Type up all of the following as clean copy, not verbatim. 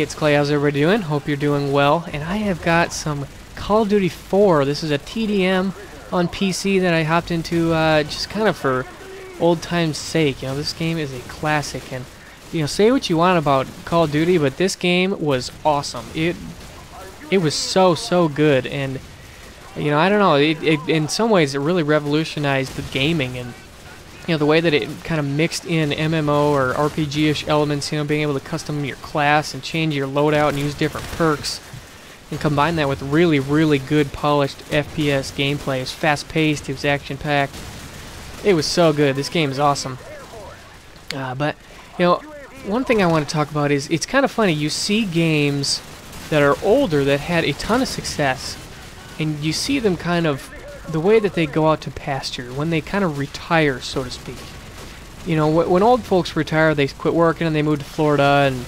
it's Clay. How's everybody doing? Hope you're doing well. And I have got some Call of Duty 4. This is a TDM on PC that I hopped into just kind of for old time's sake. You know, this game is a classic, and you know, say what you want about Call of Duty, but this game was awesome. It was so good, and you know, I don't know. It in some ways it really revolutionized the gaming, and you know, the way that it kind of mixed in MMO or RPG-ish elements, you know, being able to custom your class and change your loadout and use different perks, and combine that with really good polished FPS gameplay. It was fast-paced, it was action-packed. It was so good. This game is awesome. But, you know, one thing I want to talk about is, it's kind of funny, you see games that are older that had a ton of success, and you see them kind of the way that they go out to pasture, when they kind of retire, so to speak. You know, when old folks retire, they quit working and they move to Florida and,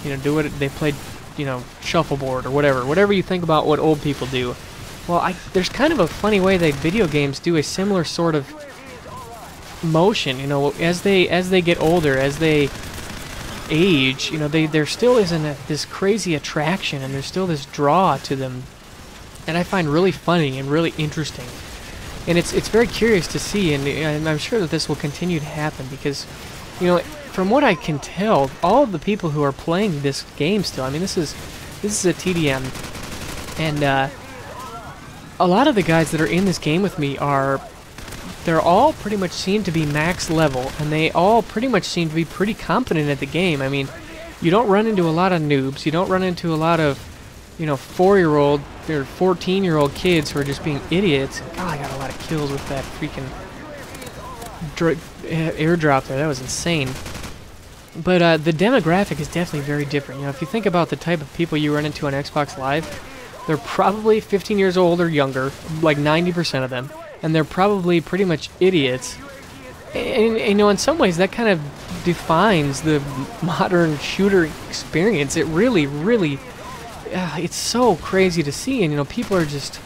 you know, do what they played, you know, shuffleboard or whatever you think about what old people do. Well, there's kind of a funny way that video games do a similar sort of motion. You know, as they get older, as they age, you know, there still isn't this crazy attraction, and there's still this draw to them that I find really funny and really interesting. And it's very curious to see, and I'm sure that this will continue to happen, because, you know, from what I can tell, all of the people who are playing this game still, I mean, this is a TDM, and a lot of the guys that are in this game with me they're all pretty much seem to be max level, and they all pretty much seem to be pretty competent at the game. I mean, you don't run into a lot of noobs, you don't run into a lot of, you know, 4-year-old or 14-year-old kids who are just being idiots. God, I got a lot of kills with that freaking airdrop there. That was insane. But the demographic is definitely very different. You know, if you think about the type of people you run into on Xbox Live, they're probably 15 years old or younger, like 90% of them, and they're probably pretty much idiots. And you know, in some ways, that kind of defines the modern shooter experience. It really it's so crazy to see, and you know, people are just,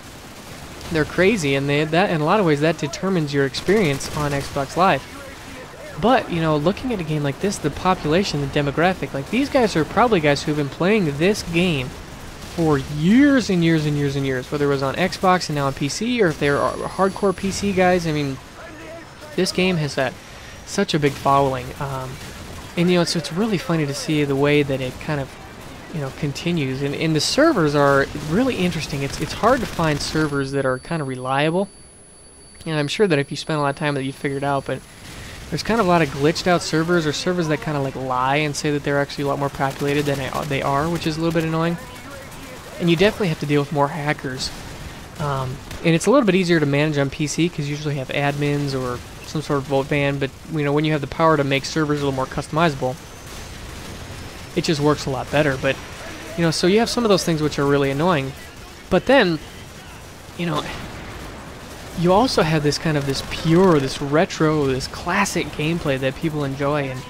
they're crazy, and that in a lot of ways that determines your experience on Xbox Live. But you know, looking at a game like this, the population, the demographic, like these guys are probably guys who've been playing this game for years and years and years and years, whether it was on Xbox and now on PC, or if they're hardcore PC guys. I mean, this game has such a big following, and you know, it's really funny to see the way that it kind of, you know, continues, and the servers are really interesting. It's hard to find servers that are kind of reliable, and I'm sure that if you spend a lot of time with it, you figure it out. But there's kind of a lot of glitched out servers, or servers that kind of like lie and say that they're actually a lot more populated than they are, which is a little bit annoying. And you definitely have to deal with more hackers, and it's a little bit easier to manage on PC because you usually have admins or some sort of vote ban. But you know, when you have the power to make servers a little more customizable, it just works a lot better. But you know, so you have some of those things which are really annoying, but then, you know, you also have this kind of this pure, this retro, this classic gameplay that people enjoy. And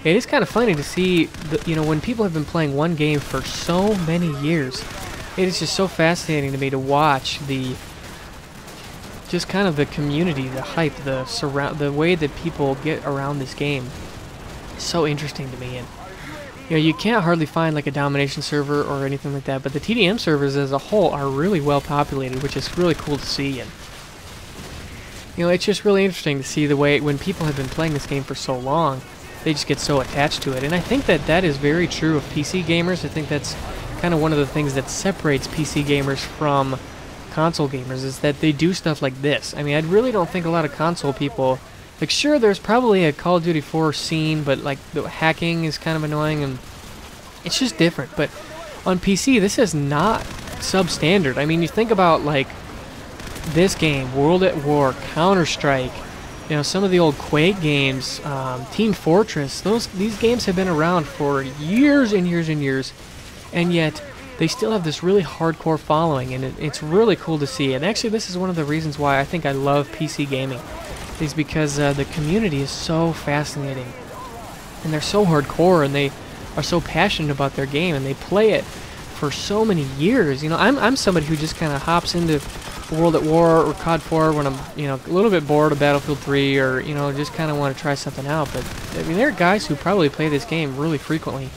it is kind of funny to see you know, when people have been playing one game for so many years, it is just so fascinating to me to watch just kind of the community, the hype, the way that people get around this game. It's so interesting to me. And you know, you can't hardly find like a domination server or anything like that, but the TDM servers as a whole are really well populated, which is really cool to see. And you know, it's just really interesting to see the way when people have been playing this game for so long, they just get so attached to it. And I think that is very true of PC gamers. I think that's kind of one of the things that separates PC gamers from console gamers, is that they do stuff like this. I mean, I really don't think a lot of console people, like, sure, there's probably a Call of Duty 4 scene, but like the hacking is kind of annoying, and it's just different. But on PC, this is not substandard. I mean, you think about like this game, World at War, Counter-Strike, you know, some of the old Quake games, Team Fortress. These games have been around for years and years and years, and yet they still have this really hardcore following, and it's really cool to see. And actually, this is one of the reasons why I think I love PC gaming, is because the community is so fascinating, and they're so hardcore, and they are so passionate about their game, and they play it for so many years. You know, I'm somebody who just kind of hops into World at War or COD 4 when I'm, you know, a little bit bored of Battlefield 3, or, you know, just kind of want to try something out. But I mean, there are guys who probably play this game really frequently.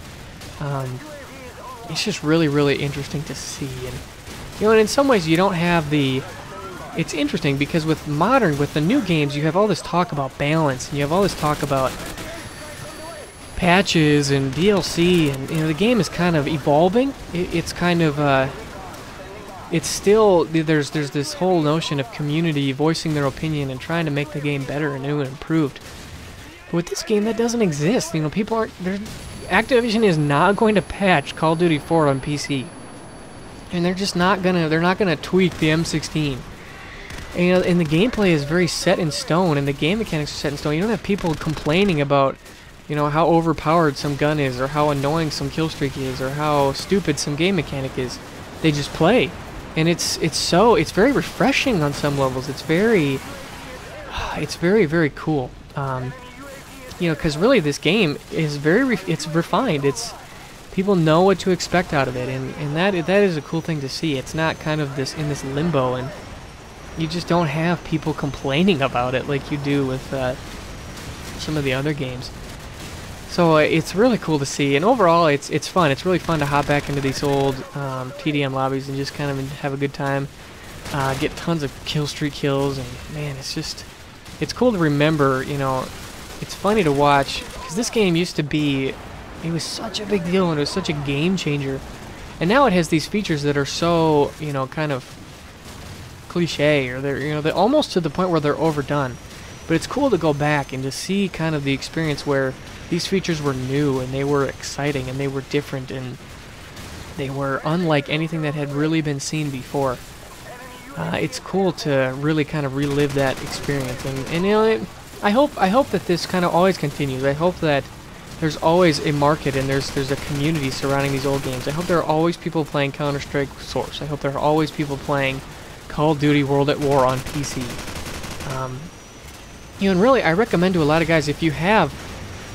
it's just really, really interesting to see. And and in some ways you don't have the. It's interesting because with the new games, you have all this talk about balance, and you have all this talk about patches and DLC, and the game is kind of evolving. It's kind of it's still there's this whole notion of community voicing their opinion and trying to make the game better and new and improved. But with this game, that doesn't exist. People aren't. Activision is not going to patch Call of Duty 4 on PC, and they're just not gonna. They're not gonna tweak the M16. And the gameplay is very set in stone, and the game mechanics are set in stone. You don't have people complaining about, how overpowered some gun is, or how annoying some kill streak is, or how stupid some game mechanic is. They just play, and it's very refreshing on some levels. It's very very cool. Because really this game is it's refined. People know what to expect out of it, and that is a cool thing to see. It's not kind of in this limbo, and you just don't have people complaining about it like you do with some of the other games. So it's really cool to see, and overall it's fun. It's really fun to hop back into these old TDM lobbies and just kind of have a good time, get tons of kill streak kills, and man, it's cool to remember. It's funny to watch because this game used to be, it was such a big deal and it was such a game changer, and now it has these features that are so kind of cliche, or they're almost to the point where they're overdone. But it's cool to go back and to see kind of the experience where these features were new and they were exciting and they were different and they were unlike anything that had really been seen before. It's cool to really kind of relive that experience, and I hope that this kind of always continues. I hope that there's always a market and there's a community surrounding these old games. I hope there are always people playing Counter-Strike Source. I hope there are always people playing Call of Duty World at War on PC. And really, I recommend to a lot of guys, if you have,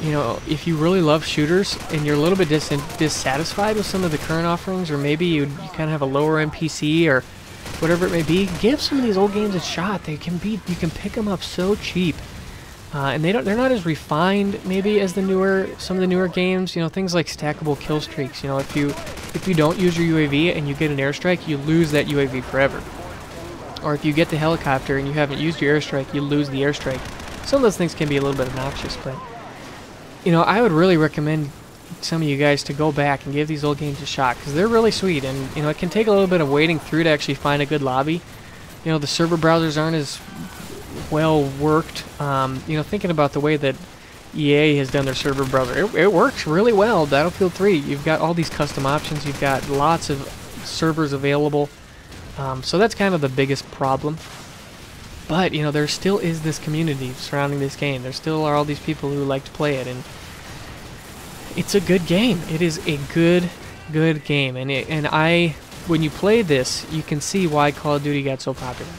if you really love shooters and you're a little bit dissatisfied with some of the current offerings, or maybe you kind of have a lower MPC or whatever it may be, give some of these old games a shot. You can pick them up so cheap, and they're not as refined maybe as some of the newer games. Things like stackable kill streaks. If you don't use your UAV and you get an airstrike, you lose that UAV forever. Or if you get the helicopter and you haven't used your airstrike, you lose the airstrike. Some of those things can be a little bit obnoxious, but I would really recommend some of you guys to go back and give these old games a shot, because they're really sweet, and it can take a little bit of wading through to actually find a good lobby. The server browsers aren't as well worked. Thinking about the way that EA has done their server browser, it works really well. Battlefield 3, you've got all these custom options, you've got lots of servers available. So that's kind of the biggest problem. But, there still is this community surrounding this game. There still are all these people who like to play it, and it's a good game. It is a good game. And when you play this, you can see why Call of Duty got so popular.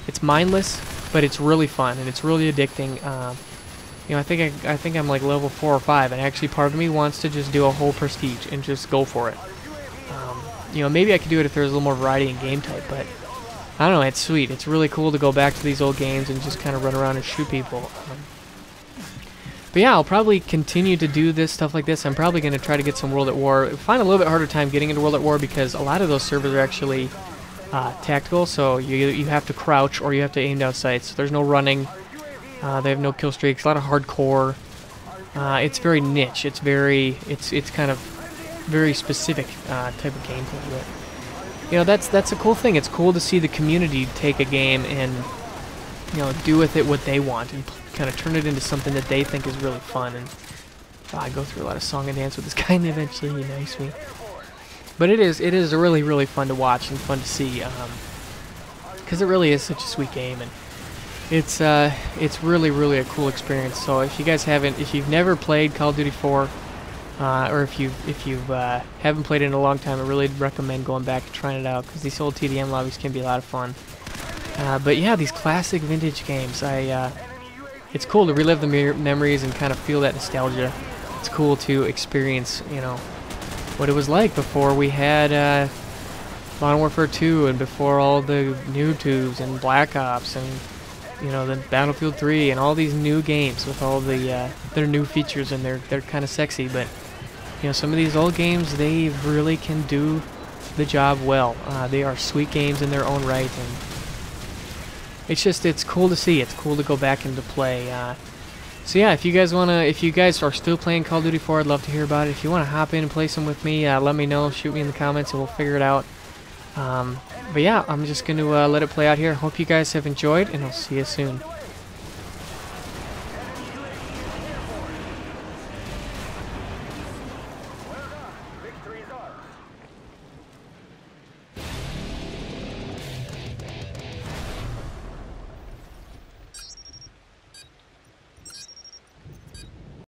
It's mindless, but it's really fun, and it's really addicting. I think I'm like level 4 or 5, and actually part of me wants to just do a whole prestige and just go for it. Maybe I could do it if there was a little more variety in game type, but I don't know, it's sweet. It's really cool to go back to these old games and just kind of run around and shoot people. But yeah, I'll probably continue to do this stuff like this. I'm probably going to try to get some World at War. I find a little bit harder time getting into World at War because a lot of those servers are actually tactical, so you have to crouch or you have to aim down sights. So there's no running. They have no kill streaks. A lot of hardcore. It's very niche. It's kind of very specific type of gameplay. But that's a cool thing. It's cool to see the community take a game and do with it what they want and kind of turn it into something that they think is really fun. And I go through a lot of song and dance with this guy, and eventually he knows me. But it is really, really fun to watch and fun to see, because it really is such a sweet game, and it's really, really a cool experience. So if you've never played Call of Duty 4, or if you haven't played it in a long time, I really recommend going back and trying it out, because these old TDM lobbies can be a lot of fun. But yeah, these classic vintage games, it's cool to relive the memories and kind of feel that nostalgia. It's cool to experience, what it was like before we had Modern Warfare 2 and before all the new tubes and Black Ops and the Battlefield 3 and all these new games with all the their new features, and they're kind of sexy, but You know, some of these old games, they really can do the job well. They are sweet games in their own right, and it's cool to see. It's cool to go back and to play. So yeah, if you guys are still playing Call of Duty 4, I'd love to hear about it. If you want to hop in and play some with me, let me know. Shoot me in the comments, and we'll figure it out. But yeah, I'm just going to let it play out here. Hope you guys have enjoyed, and I'll see you soon.